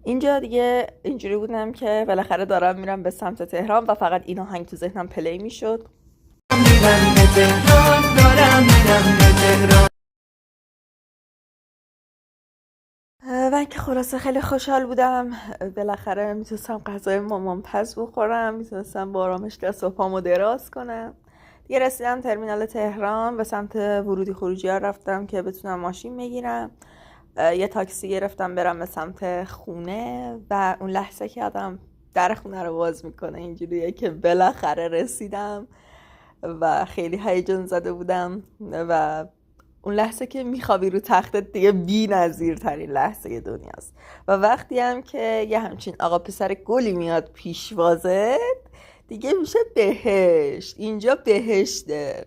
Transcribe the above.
اینجا دیگه اینجوری بودم که بالاخره دارم میرم به سمت تهران و فقط این آهنگ تو ذهنم پلی میشد. میرم به تهران، دارم میرم به تهران. و اینکه خلاصه خیلی خوشحال بودم. بالاخره میتونستم غذای مامان پز بخورم، میتونستم با آرامش دست و پامو دراز کنم. دیگه رسیدم ترمینال تهران، به سمت ورودی خروجی ها رفتم که بتونم ماشین بگیرم. یه تاکسی گرفتم برم به سمت خونه و اون لحظه که آدم در خونه رو باز میکنه اینجوریه که بالاخره رسیدم و خیلی هیجان زده بودم و اون لحظه که میخوابی رو تختت دیگه بی نظیر ترین لحظه دنیاست. و وقتی هم که یه همچین آقا پسر گلی میاد پیشوازت دیگه میشه بهشت. اینجا بهشته.